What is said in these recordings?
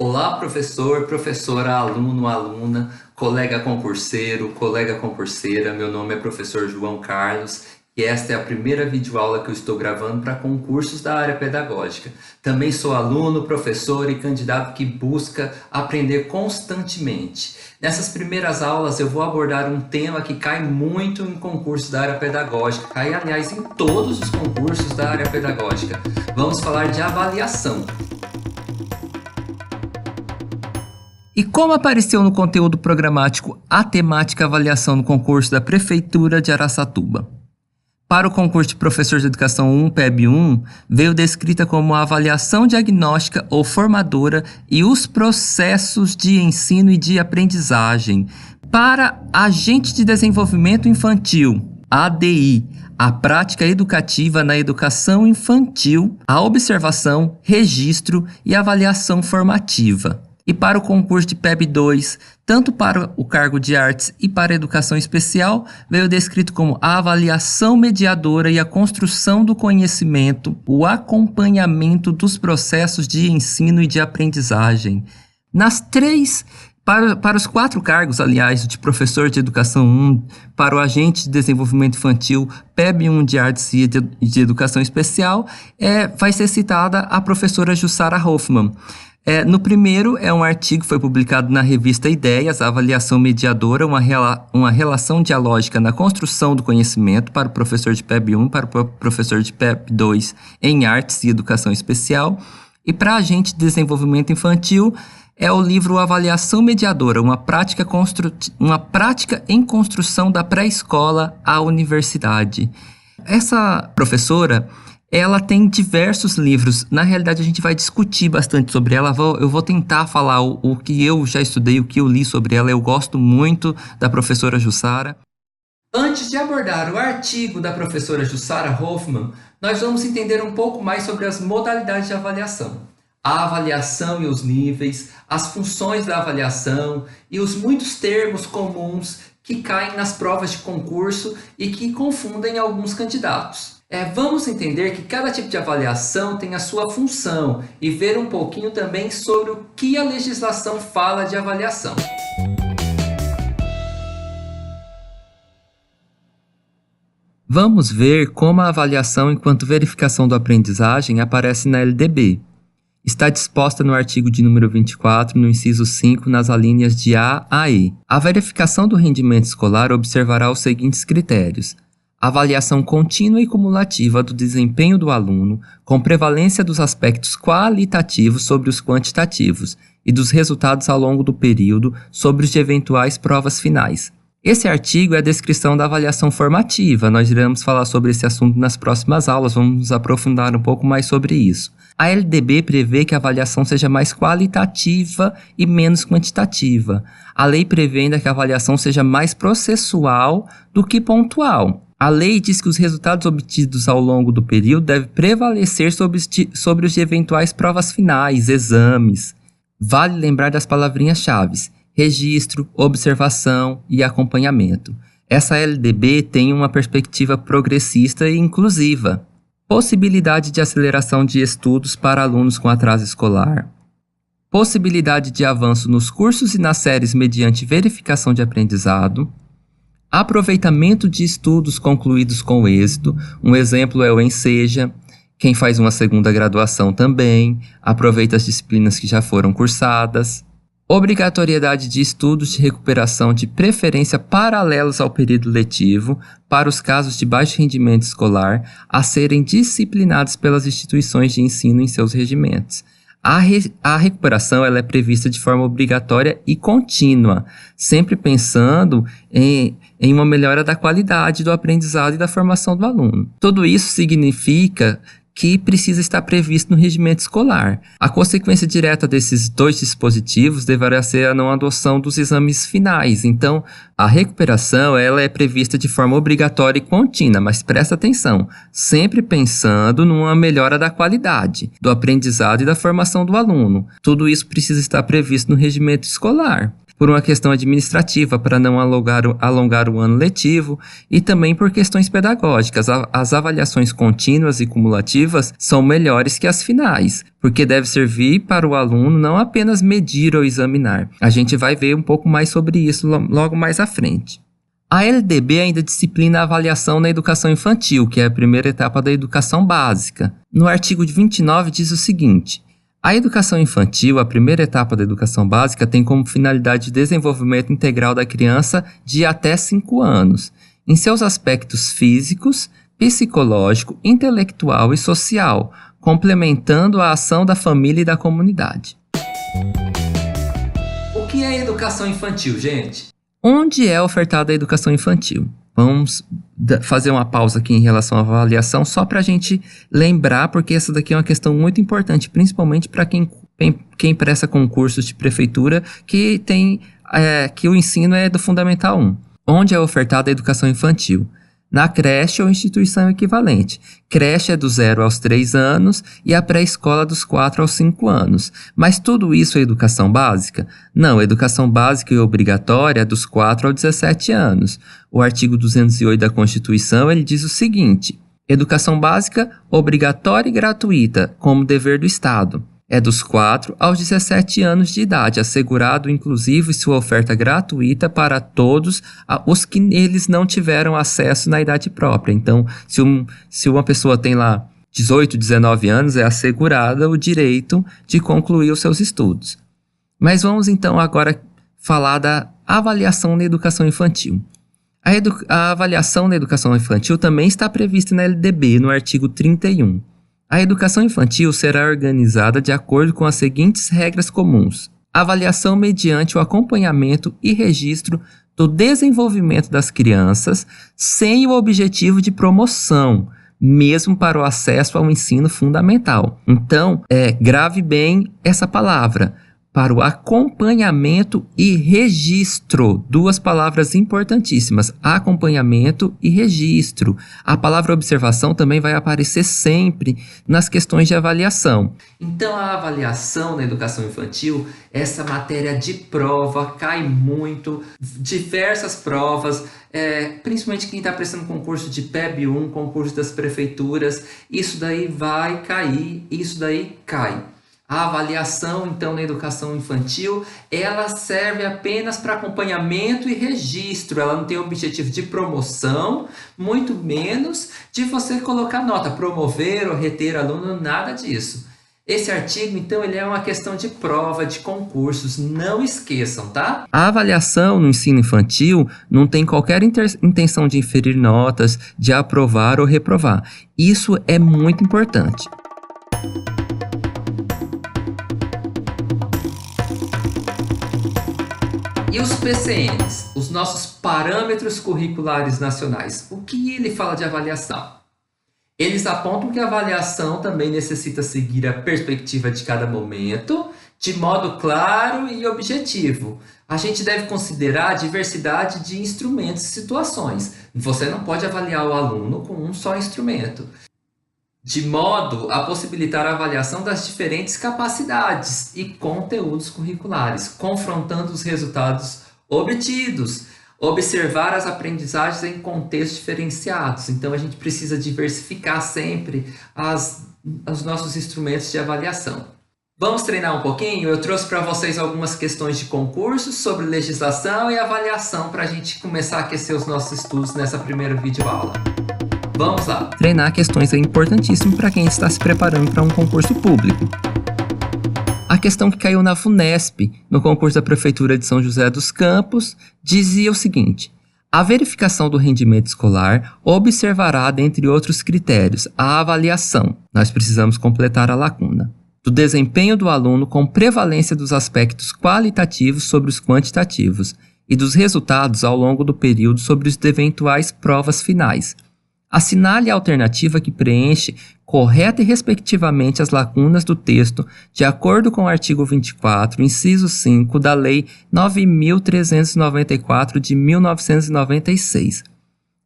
Olá, professor, professora, aluno, aluna, colega concurseiro, colega concurseira. Meu nome é professor João Carlos e esta é a primeira videoaula que eu estou gravando para concursos da área pedagógica. Também sou aluno, professor e candidato que busca aprender constantemente. Nessas primeiras aulas eu vou abordar um tema que cai muito em concursos da área pedagógica, cai, aliás, em todos os concursos da área pedagógica. Vamos falar de avaliação. E como apareceu no conteúdo programático a temática avaliação no concurso da Prefeitura de Araçatuba? Para o concurso de Professor de Educação 1, PEB 1, veio descrita como a avaliação diagnóstica ou formadora e os processos de ensino e de aprendizagem. Para Agente de Desenvolvimento Infantil, ADI, a prática educativa na educação infantil, a observação, registro e avaliação formativa. E para o concurso de PEB 2, tanto para o cargo de artes e para a educação especial, veio descrito como a avaliação mediadora e a construção do conhecimento, o acompanhamento dos processos de ensino e de aprendizagem. Para os 4 cargos, aliás, de professor de educação 1, para o agente de desenvolvimento infantil, PEB 1 de artes e de educação especial, vai ser citada a professora Jussara Hoffmann. No primeiro, é um artigo que foi publicado na revista Ideias, a avaliação mediadora, uma relação dialógica na construção do conhecimento para o professor de PEB 1 e para o professor de PEB 2 em artes e educação especial. E para agente de desenvolvimento infantil, é o livro Avaliação Mediadora, uma prática em construção da pré-escola à universidade. Essa professora, ela tem diversos livros. Na realidade, a gente vai discutir bastante sobre ela. Eu vou tentar falar o que eu já estudei, o que eu li sobre ela. Eu gosto muito da professora Jussara. Antes de abordar o artigo da professora Jussara Hoffmann, nós vamos entender um pouco mais sobre as modalidades de avaliação. A avaliação e os níveis, as funções da avaliação e os muitos termos comuns que caem nas provas de concurso e que confundem alguns candidatos. Vamos entender que cada tipo de avaliação tem a sua função e ver um pouquinho também sobre o que a legislação fala de avaliação. Vamos ver como a avaliação enquanto verificação da aprendizagem aparece na LDB. Está disposta no artigo de número 24, no inciso 5, nas alíneas de A a E. A verificação do rendimento escolar observará os seguintes critérios: avaliação contínua e cumulativa do desempenho do aluno, com prevalência dos aspectos qualitativos sobre os quantitativos e dos resultados ao longo do período sobre os de eventuais provas finais. Esse artigo é a descrição da avaliação formativa. Nós iremos falar sobre esse assunto nas próximas aulas, vamos nos aprofundar um pouco mais sobre isso. A LDB prevê que a avaliação seja mais qualitativa e menos quantitativa. A lei prevê ainda que a avaliação seja mais processual do que pontual. A lei diz que os resultados obtidos ao longo do período devem prevalecer sobre os de eventuais provas finais, exames. Vale lembrar das palavrinhas-chave: registro, observação e acompanhamento. Essa LDB tem uma perspectiva progressista e inclusiva. Possibilidade de aceleração de estudos para alunos com atraso escolar. Possibilidade de avanço nos cursos e nas séries mediante verificação de aprendizado. Aproveitamento de estudos concluídos com êxito. Um exemplo é o Enseja. Quem faz uma segunda graduação também aproveita as disciplinas que já foram cursadas. Obrigatoriedade de estudos de recuperação de preferência paralelos ao período letivo para os casos de baixo rendimento escolar a serem disciplinados pelas instituições de ensino em seus regimentos. A recuperação ela é prevista de forma obrigatória e contínua, sempre pensando em uma melhora da qualidade do aprendizado e da formação do aluno. Tudo isso significa que precisa estar previsto no regimento escolar. A consequência direta desses 2 dispositivos deverá ser a não adoção dos exames finais. Então, a recuperação ela é prevista de forma obrigatória e contínua, mas presta atenção, sempre pensando numa melhora da qualidade, do aprendizado e da formação do aluno. Tudo isso precisa estar previsto no regimento escolar. por uma questão administrativa, para não alongar o ano letivo, e também por questões pedagógicas. As avaliações contínuas e cumulativas são melhores que as finais, porque deve servir para o aluno não apenas medir ou examinar. A gente vai ver um pouco mais sobre isso logo mais à frente. A LDB ainda disciplina a avaliação na educação infantil, que é a primeira etapa da educação básica. No artigo 29 diz o seguinte: a educação infantil, a primeira etapa da educação básica, tem como finalidade o desenvolvimento integral da criança de até 5 anos, em seus aspectos físicos, psicológico, intelectual e social, complementando a ação da família e da comunidade. O que é educação infantil, gente? Onde é ofertada a educação infantil? Vamos fazer uma pausa aqui em relação à avaliação, só para a gente lembrar, porque essa daqui é uma questão muito importante, principalmente para quem presta concursos de prefeitura, que o ensino é do Fundamental 1. Onde é ofertada a educação infantil? Na creche ou instituição equivalente. Creche é do 0 aos 3 anos e a pré-escola dos 4 aos 5 anos. Mas tudo isso é educação básica? Não, educação básica e obrigatória é dos 4 aos 17 anos. O artigo 208 da Constituição, ele diz o seguinte: educação básica obrigatória e gratuita, como dever do Estado. É dos 4 aos 17 anos de idade, assegurado inclusive sua oferta gratuita para todos os que eles não tiveram acesso na idade própria. Então, se uma pessoa tem lá 18, 19 anos, é assegurada o direito de concluir os seus estudos. Mas vamos então agora falar da avaliação na educação infantil. A avaliação na educação infantil também está prevista na LDB, no artigo 31. A educação infantil será organizada de acordo com as seguintes regras comuns: avaliação mediante o acompanhamento e registro do desenvolvimento das crianças, sem o objetivo de promoção, mesmo para o acesso ao ensino fundamental. Então, grave bem essa palavra: para o acompanhamento e registro. Duas palavras importantíssimas: acompanhamento e registro. A palavra observação também vai aparecer sempre nas questões de avaliação. Então, a avaliação na educação infantil, essa matéria de prova, cai muito, diversas provas, principalmente quem está prestando concurso de PEB 1, concurso das prefeituras, isso daí vai cair, isso daí cai. A avaliação, então, na educação infantil, ela serve apenas para acompanhamento e registro. Ela não tem objetivo de promoção, muito menos de você colocar nota, promover ou reter aluno, nada disso. Esse artigo, então, ele é uma questão de prova, de concursos, não esqueçam, tá? A avaliação no ensino infantil não tem qualquer intenção de inferir notas, de aprovar ou reprovar. Isso é muito importante. E os PCNs, os nossos parâmetros curriculares nacionais, o que ele fala de avaliação? Eles apontam que a avaliação também necessita seguir a perspectiva de cada momento, de modo claro e objetivo. A gente deve considerar a diversidade de instrumentos e situações. Você não pode avaliar o aluno com um só instrumento, de modo a possibilitar a avaliação das diferentes capacidades e conteúdos curriculares, confrontando os resultados obtidos, observar as aprendizagens em contextos diferenciados. Então, a gente precisa diversificar sempre os nossos instrumentos de avaliação. Vamos treinar um pouquinho? Eu trouxe para vocês algumas questões de concursos sobre legislação e avaliação para a gente começar a aquecer os nossos estudos nessa primeira videoaula. Vamos lá! Treinar questões é importantíssimo para quem está se preparando para um concurso público. A questão que caiu na FUNESP, no concurso da Prefeitura de São José dos Campos, dizia o seguinte: a verificação do rendimento escolar observará, dentre outros critérios, a avaliação. Nós precisamos completar a lacuna. Do desempenho do aluno com prevalência dos aspectos qualitativos sobre os quantitativos e dos resultados ao longo do período sobre os eventuais provas finais. Assinale a alternativa que preenche correta e respectivamente as lacunas do texto, de acordo com o artigo 24, inciso 5 da Lei 9.394 de 1996.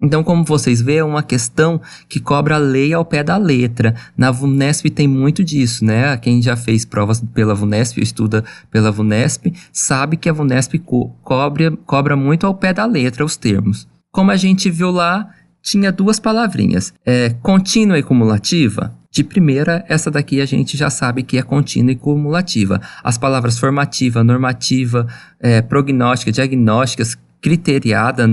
Então, como vocês veem, é uma questão que cobra a lei ao pé da letra. Na VUNESP tem muito disso, né? Quem já fez provas pela VUNESP, estuda pela VUNESP, sabe que a VUNESP cobra muito ao pé da letra os termos. Como a gente viu lá, tinha duas palavrinhas. Contínua e cumulativa. De primeira, essa daqui a gente já sabe que é contínua e cumulativa. As palavras formativa, normativa, prognóstica, diagnósticas, criteriada,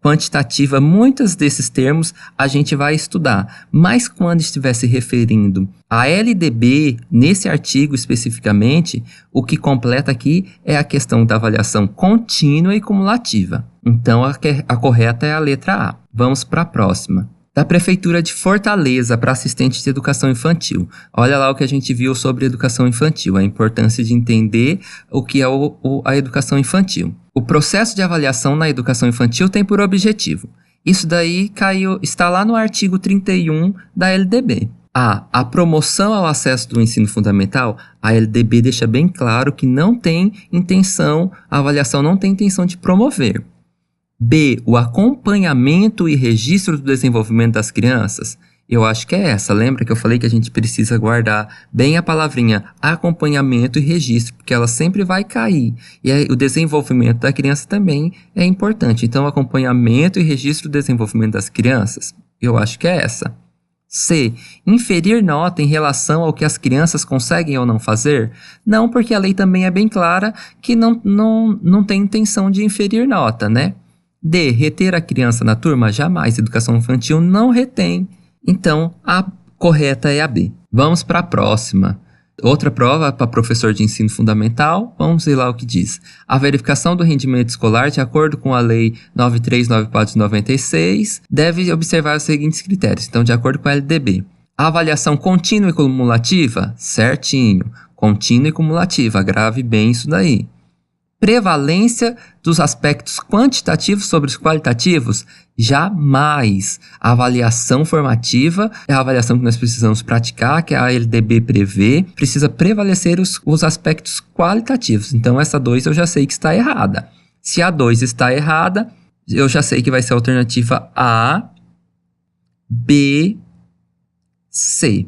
quantitativa, muitos desses termos a gente vai estudar. Mas quando estiver se referindo à LDB, nesse artigo especificamente, o que completa aqui é a questão da avaliação contínua e cumulativa. Então, a correta é a letra A. Vamos para a próxima. Da Prefeitura de Fortaleza para assistente de educação infantil. Olha lá o que a gente viu sobre educação infantil, a importância de entender o que é a educação infantil. O processo de avaliação na educação infantil tem por objetivo. Isso daí está lá no artigo 31 da LDB. A promoção ao acesso do ensino fundamental, a LDB deixa bem claro que a avaliação não tem intenção de promover. B, o acompanhamento e registro do desenvolvimento das crianças. Eu acho que é essa. Lembra que eu falei que a gente precisa guardar bem a palavrinha acompanhamento e registro, porque ela sempre vai cair. E aí, o desenvolvimento da criança também é importante. Então, acompanhamento e registro do desenvolvimento das crianças. Eu acho que é essa. C, inferir nota em relação ao que as crianças conseguem ou não fazer? Não, porque a lei também é bem clara que não tem intenção de inferir nota, né? D, reter a criança na turma? Jamais. Educação infantil não retém. Então, a correta é a B. Vamos para a próxima. Outra prova para professor de ensino fundamental. Vamos ver lá o que diz. A verificação do rendimento escolar, de acordo com a Lei 9394 de 96, deve observar os seguintes critérios. Então, de acordo com a LDB. A avaliação contínua e cumulativa? Certinho. Contínua e cumulativa. Grave bem isso daí. Prevalência dos aspectos quantitativos sobre os qualitativos? Jamais. A avaliação formativa é a avaliação que nós precisamos praticar, que a LDB prevê, precisa prevalecer os aspectos qualitativos. Então, essa 2 eu já sei que está errada. Se a 2 está errada, eu já sei que vai ser a alternativa A, B, C.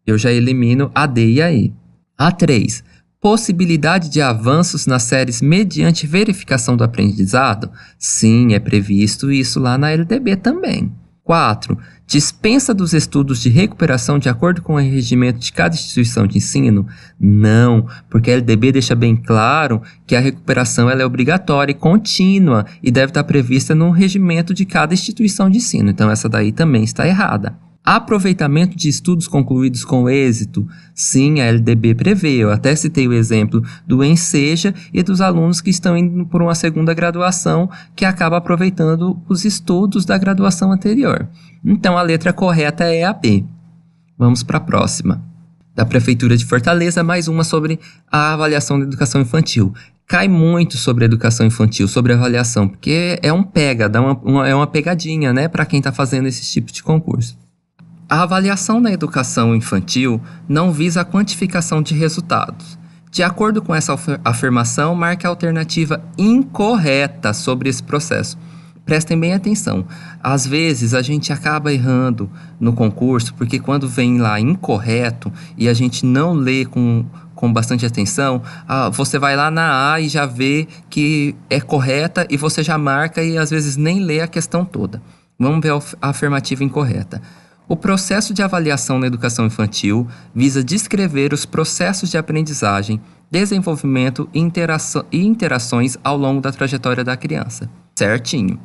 Eu já elimino a D e a E. A 3. Possibilidade de avanços nas séries mediante verificação do aprendizado? Sim, é previsto isso lá na LDB também. 4. Dispensa dos estudos de recuperação de acordo com o regimento de cada instituição de ensino? Não, porque a LDB deixa bem claro que a recuperação ela é obrigatória e contínua e deve estar prevista no regimento de cada instituição de ensino. Então, essa daí também está errada. Aproveitamento de estudos concluídos com êxito? Sim, a LDB prevê. Eu até citei o exemplo do Enseja e dos alunos que estão indo por uma segunda graduação que acaba aproveitando os estudos da graduação anterior. Então, a letra correta é a B. Vamos para a próxima. Da Prefeitura de Fortaleza, mais uma sobre a avaliação da educação infantil. Cai muito sobre a educação infantil, sobre a avaliação, porque é é uma pegadinha, né, para quem está fazendo esse tipo de concurso. A avaliação na educação infantil não visa a quantificação de resultados. De acordo com essa afirmação, marque a alternativa incorreta sobre esse processo. Prestem bem atenção. Às vezes a gente acaba errando no concurso, porque quando vem lá incorreto e a gente não lê com bastante atenção, você vai lá na A e já vê que é correta e você já marca e às vezes nem lê a questão toda. Vamos ver a afirmativa incorreta. O processo de avaliação na educação infantil visa descrever os processos de aprendizagem, desenvolvimento e interações ao longo da trajetória da criança. Certinho.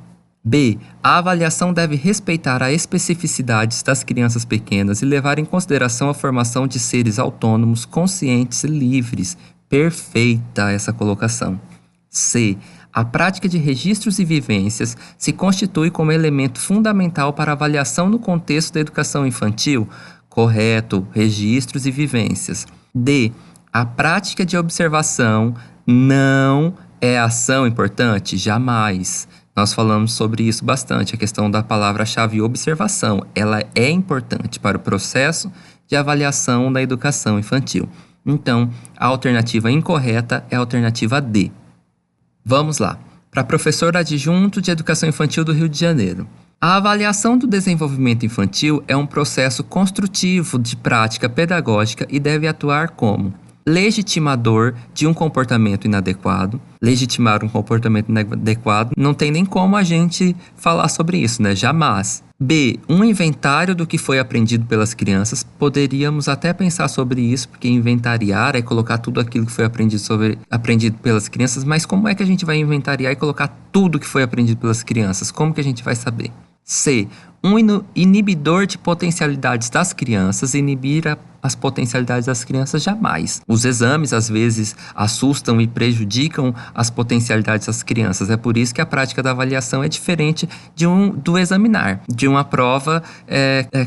B. A avaliação deve respeitar as especificidades das crianças pequenas e levar em consideração a formação de seres autônomos, conscientes e livres. Perfeita essa colocação. C. A prática de registros e vivências se constitui como elemento fundamental para a avaliação no contexto da educação infantil? Correto, registros e vivências. D. A prática de observação não é ação importante? Jamais. Nós falamos sobre isso bastante, a questão da palavra-chave observação. Ela é importante para o processo de avaliação da educação infantil. Então, a alternativa incorreta é a alternativa D. Vamos lá. para professor adjunto de Educação Infantil do Rio de Janeiro. A avaliação do desenvolvimento infantil é um processo construtivo de prática pedagógica e deve atuar como legitimador de um comportamento inadequado. Legitimar um comportamento inadequado, não tem nem como a gente falar sobre isso, né? Jamais. B. Um inventário do que foi aprendido pelas crianças. Poderíamos até pensar sobre isso, porque inventariar é colocar tudo aquilo que foi aprendido pelas crianças, mas como é que a gente vai inventariar e colocar tudo que foi aprendido pelas crianças? Como que a gente vai saber? C. Um inibidor de potencialidades das crianças. Inibir as potencialidades das crianças jamais. Os exames, às vezes, assustam e prejudicam as potencialidades das crianças. É por isso que a prática da avaliação é diferente do examinar, de uma prova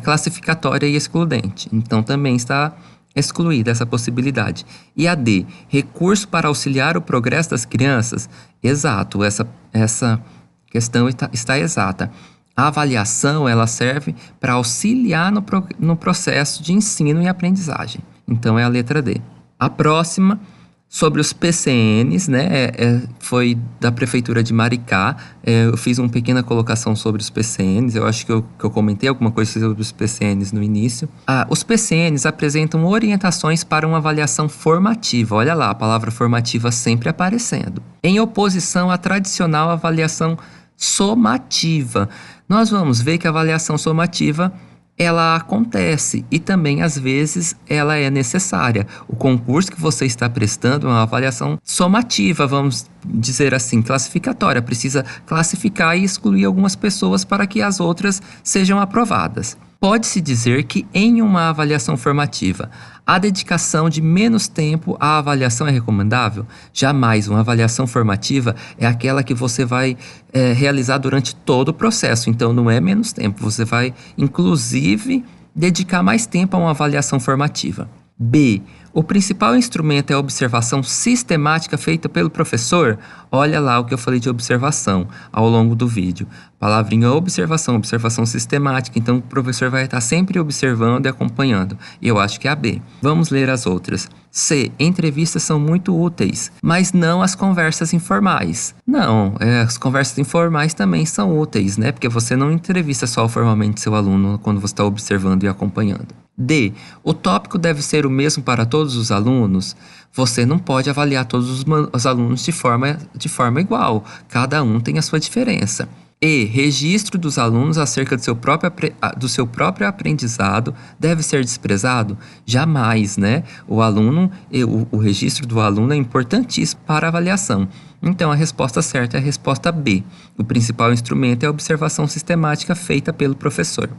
classificatória e excludente. Então, também está excluída essa possibilidade. E a D. Recurso para auxiliar o progresso das crianças. Exato, essa questão está exata. A avaliação, ela serve para auxiliar no processo de ensino e aprendizagem. Então, é a letra D. A próxima, sobre os PCNs, né, foi da Prefeitura de Maricá. Eu fiz uma pequena colocação sobre os PCNs. Eu acho que eu comentei alguma coisa sobre os PCNs no início. Os PCNs apresentam orientações para uma avaliação formativa. Olha lá, a palavra formativa sempre aparecendo. Em oposição à tradicional avaliação somativa. Nós vamos ver que a avaliação somativa, ela acontece e também, às vezes, ela é necessária. O concurso que você está prestando é uma avaliação somativa, vamos dizer assim, classificatória. Precisa classificar e excluir algumas pessoas para que as outras sejam aprovadas. Pode-se dizer que em uma avaliação formativa, a dedicação de menos tempo à avaliação é recomendável? Jamais. Uma avaliação formativa é aquela que você vai realizar durante todo o processo. Então, não é menos tempo. Você vai, inclusive, dedicar mais tempo a uma avaliação formativa. B. O principal instrumento é a observação sistemática feita pelo professor. Olha lá o que eu falei de observação ao longo do vídeo. Palavrinha observação sistemática. Então, o professor vai estar sempre observando e acompanhando. E eu acho que é a B. Vamos ler as outras. C. Entrevistas são muito úteis, mas não as conversas informais. Não, as conversas informais também são úteis, né? Porque você não entrevista só formalmente seu aluno quando você está observando e acompanhando. D. O tópico deve ser o mesmo para todos os alunos? Você não pode avaliar todos os alunos de forma igual. Cada um tem a sua diferença. E. Registro dos alunos acerca do seu próprio aprendizado deve ser desprezado? Jamais, né? O registro do aluno é importantíssimo para a avaliação. Então, a resposta certa é a resposta B. O principal instrumento é a observação sistemática feita pelo professor.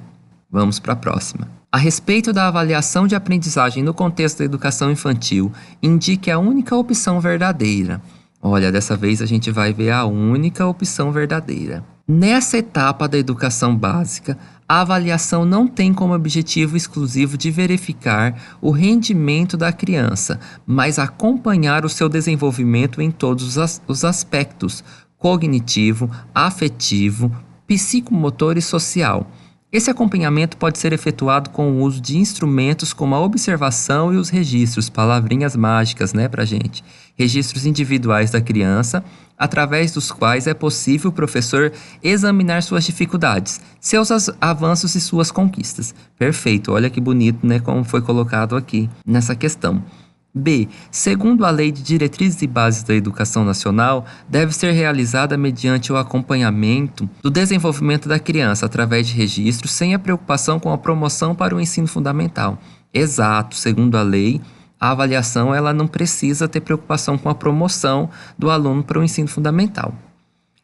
Vamos para a próxima. A respeito da avaliação de aprendizagem no contexto da educação infantil, indique a única opção verdadeira. Olha, dessa vez a gente vai ver a única opção verdadeira. Nessa etapa da educação básica, a avaliação não tem como objetivo exclusivo de verificar o rendimento da criança, mas acompanhar o seu desenvolvimento em todos os aspectos: cognitivo, afetivo, psicomotor e social. Esse acompanhamento pode ser efetuado com o uso de instrumentos como a observação e os registros, palavrinhas mágicas, né, pra gente. Registros individuais da criança, através dos quais é possível o professor examinar suas dificuldades, seus avanços e suas conquistas. Perfeito, olha que bonito, né, como foi colocado aqui nessa questão. B. Segundo a Lei de Diretrizes e Bases da Educação Nacional, deve ser realizada mediante o acompanhamento do desenvolvimento da criança através de registros, sem a preocupação com a promoção para o ensino fundamental. Exato, segundo a lei, a avaliação ela não precisa ter preocupação com a promoção do aluno para o ensino fundamental.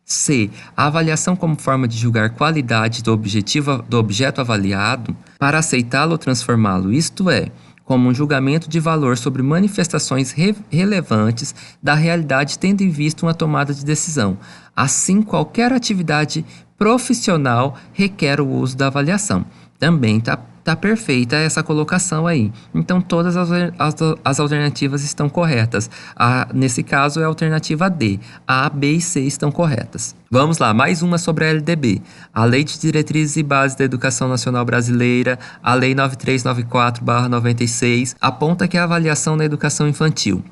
C. A avaliação como forma de julgar qualidade do objeto avaliado para aceitá-lo ou transformá-lo, isto é, como um julgamento de valor sobre manifestações relevantes da realidade, tendo em vista uma tomada de decisão. Assim, qualquer atividade profissional requer o uso da avaliação. Também tá perfeita essa colocação aí. Então, todas as alternativas estão corretas. Nesse caso, é a alternativa D. A, B e C estão corretas. Vamos lá, mais uma sobre a LDB. A Lei de Diretrizes e Bases da Educação Nacional Brasileira, a Lei 9394/96, aponta que a avaliação na educação infantil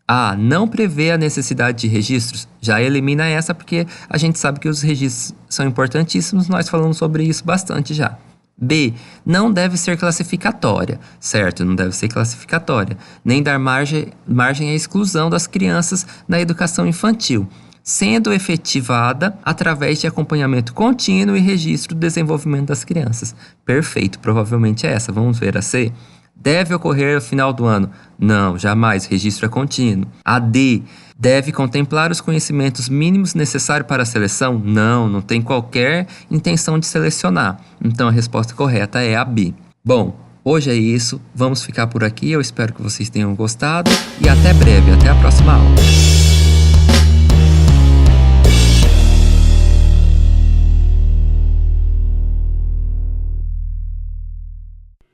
A. Não prevê a necessidade de registros. Já elimina essa porque a gente sabe que os registros são importantíssimos, nós falamos sobre isso bastante já. B. Não deve ser classificatória, certo? Não deve ser classificatória, nem dar margem à exclusão das crianças na educação infantil, sendo efetivada através de acompanhamento contínuo e registro do desenvolvimento das crianças. Perfeito, provavelmente é essa. Vamos ver a C. Deve ocorrer ao final do ano. Não, jamais, registro é contínuo. A D. Deve contemplar os conhecimentos mínimos necessários para a seleção? Não, não tem qualquer intenção de selecionar. Então a resposta correta é a B. Bom, hoje é isso. Vamos ficar por aqui. Eu espero que vocês tenham gostado. E até breve, até a próxima aula.